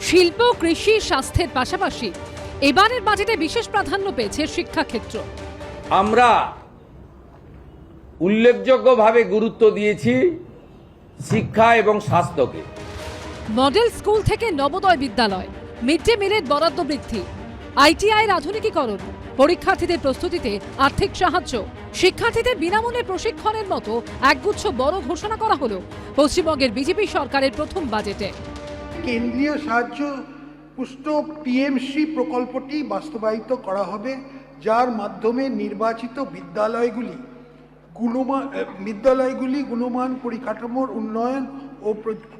শিল্প, কৃষি, স্বাস্থ্যের পাশাপাশি এবারের বাজেটে বিশেষ প্রাধান্য পেয়েছে শিক্ষাক্ষেত্র। আমরা উল্লেখযোগ্যভাবে গুরুত্ব দিয়েছি শিক্ষা এবং স্বাস্থ্যকে। মডেল স্কুল থেকে নবোদয় বিদ্যালয়, মিড ডে মিলের বরাদ্দ বৃদ্ধি, আইটিআইয়ের আধুনিকীকরণ, পরীক্ষার্থীদের প্রস্তুতিতে আর্থিক সাহায্য, শিক্ষার্থীদের বিনামূল্যে প্রশিক্ষণের মতো একগুচ্ছ বড় ঘোষণা করা হলো পশ্চিমবঙ্গের বিজেপি সরকারের প্রথম বাজেটে। কেন্দ্রীয় সাহায্য পুষ্ট পিএমসি প্রকল্পটি বাস্তবায়িত করা হবে, যার মাধ্যমে নির্বাচিত বিদ্যালয়গুলি গুণমান পরিকাঠামোর উন্নয়ন ও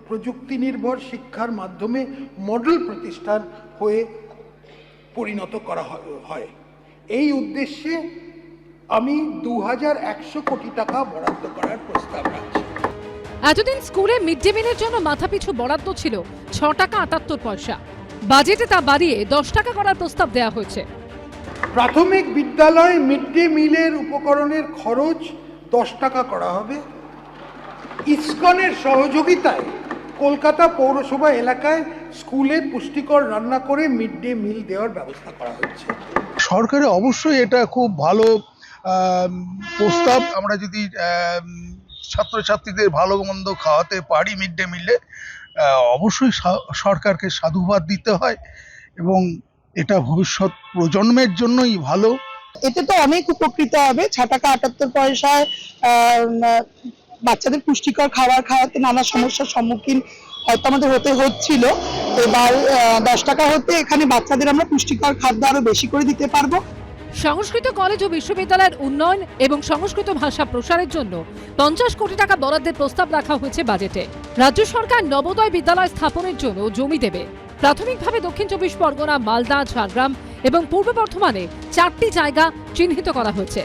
প্রযুক্তি নির্ভর শিক্ষার মাধ্যমে মডেল প্রতিষ্ঠান হয়ে পরিণত করা হয়। এই উদ্দেশ্যে আমি 2100 কোটি টাকা বরাদ্দ করার প্রস্তাব রাখছি। এতদিন স্কুলে মিড ডে মিলের জন্য মাথাপিছু বরাদ্দ ছিল 6 টাকা 78 পয়সা। বাজেটে তা বাড়িয়ে 10 টাকা করার প্রস্তাব দেওয়া হয়েছে। প্রাথমিক বিদ্যালয় মিড ডে মিলের উপকরণের খরচ 10 টাকা করা হবে। ইসকনের সহযোগিতায় কলকাতা পৌরসভা এলাকায় স্কুলে পুষ্টিকর রান্না করে মিড ডে মিল দেওয়ার ব্যবস্থা করা হচ্ছে। সরকারের অবশ্যই এটা খুব ভালো প্রস্তাব। আমরা যদি ছাত্রছাত্রীদের ভালো মন্দ খাওয়াতে পারি মিড ডে মিলে, অবশ্যই সরকারকে সাধুবাদ দিতে হয় এবং এটা ভবিষ্যৎ প্রজন্মের জন্যই ভালো। এতে তো অনেক উপকৃত হবে। 6 টাকা 78 পয়সায় বাচ্চাদের পুষ্টিকর খাবার খাওয়াতে নানা সমস্যার সম্মুখীন হয়তো আমাদের হতে হচ্ছিল। এবার 10 টাকা হতে এখানে বাচ্চাদের আমরা পুষ্টিকর খাদ্য আরো বেশি করে দিতে পারবো। সংস্কৃত কলেজ ও বিশ্ববিদ্যালয়ের উন্নয়ন এবং সংস্কৃত ভাষা প্রসারের জন্য 50 কোটি টাকা বরাদ্দের প্রস্তাব রাখা হয়েছে বাজেটে। রাজ্য সরকার নবোদয় বিদ্যালয় স্থাপনের জন্য জমি দেবে। প্রাথমিকভাবে দক্ষিণ 24 পরগনা, মালদা, ঝাড়গ্রাম এবং পূর্ব বর্ধমানে 4টি জায়গা চিহ্নিত করা হয়েছে।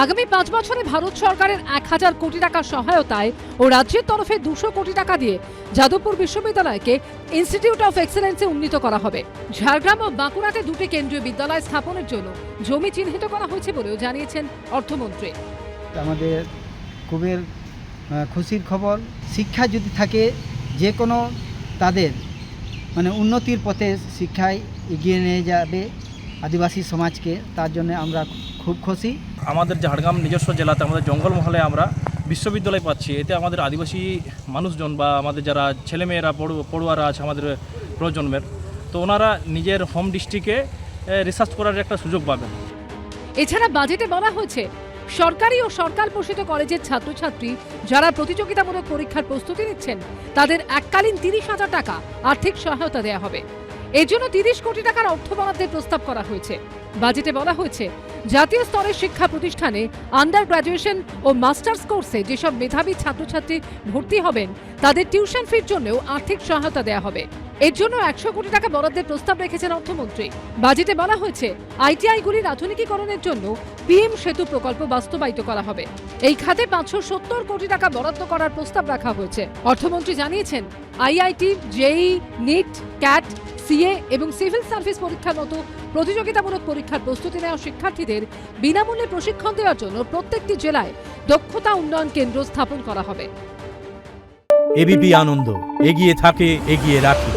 আগামী 5 বছরে ভারত সরকারের 1000 কোটি টাকা সহায়তায় ও রাজ্যের তরফে 200 কোটি টাকা দিয়ে যাদবপুর বিশ্ববিদ্যালয়কে ইনস্টিটিউট অফ এক্সেলেন্সে উন্নীত করা হবে। ঝাড়গ্রাম ও বাঁকুড়াতে 2টি কেন্দ্রীয় বিদ্যালয় স্থাপনের জন্য জমি চিহ্নিত করা হয়েছে বলেও জানিয়েছেন অর্থমন্ত্রী। আমাদের খুবই খুশির খবর। শিক্ষা যদি থাকে, যে কোনো তাদের উন্নতির পথে শিক্ষায় এগিয়ে নিয়ে যাবে আদিবাসী সমাজকে, তার জন্য আমরা খুব খুশি। আমাদের ঝাড়গ্রাম নিজস্ব জেলাতে আমাদের জঙ্গলমহলে আমরা বিশ্ববিদ্যালয় পাচ্ছি। এতে আমাদের আদিবাসী মানুষজন বা আমাদের যারা ছেলেমেয়েরা পড়ুয়ারা আছে আমাদের প্রজন্মের, তো ওনারা নিজের হোম ডিস্ট্রিক্টে রিসার্চ করার একটা সুযোগ পাবেন। এছাড়া বাজেটে বলা হয়েছে সরকারি ও সরকার পোষিত কলেজের ছাত্রছাত্রী যারা প্রতিযোগিতামূলক পরীক্ষার প্রস্তুতি নিচ্ছেন তাদের এককালীন 30,000 টাকা আর্থিক সহায়তা দেওয়া হবে। এর জন্য 30 কোটি টাকার অর্থ বরাদ্দের প্রস্তাব করা হয়েছে। বাজেটে বলা হয়েছে জাতীয় স্তরের শিক্ষা প্রতিষ্ঠানে আন্ডার গ্র্যাজুয়েশন ও মাস্টার্স কোর্সে যেসব মেধাবী ছাত্রছাত্রী ভর্তি হবেন তাদের টিউশন ফির জন্যও আর্থিক সহায়তা দেওয়া হবে। এর জন্য 100 কোটি টাকা বরাদ্দের প্রস্তাব রেখেছেন অর্থমন্ত্রী। বাজেটে বলা হয়েছে আইটিআইগুলির আধুনিকীকরণের জন্য পিএম সেতু প্রকল্প বাস্তবায়িত করা হবে। এই খাতে 570 কোটি টাকা বরাদ্দ করার প্রস্তাব রাখা হয়েছে। অর্থমন্ত্রী জানিয়েছেন IIT, JEE, NEET, CAT, CA এবং সিভিল সার্ভিস পরীক্ষার মতো প্রতিযোগিতামূলক পরীক্ষার প্রস্তুতি নেওয়া শিক্ষার্থীদের বিনামূল্যে প্রশিক্ষণ দেওয়ার জন্য প্রত্যেকটি জেলায় দক্ষতা উন্নয়ন কেন্দ্র স্থাপন করা হবে। এবিপি আনন্দ, এগিয়ে থাকে, এগিয়ে রাখে।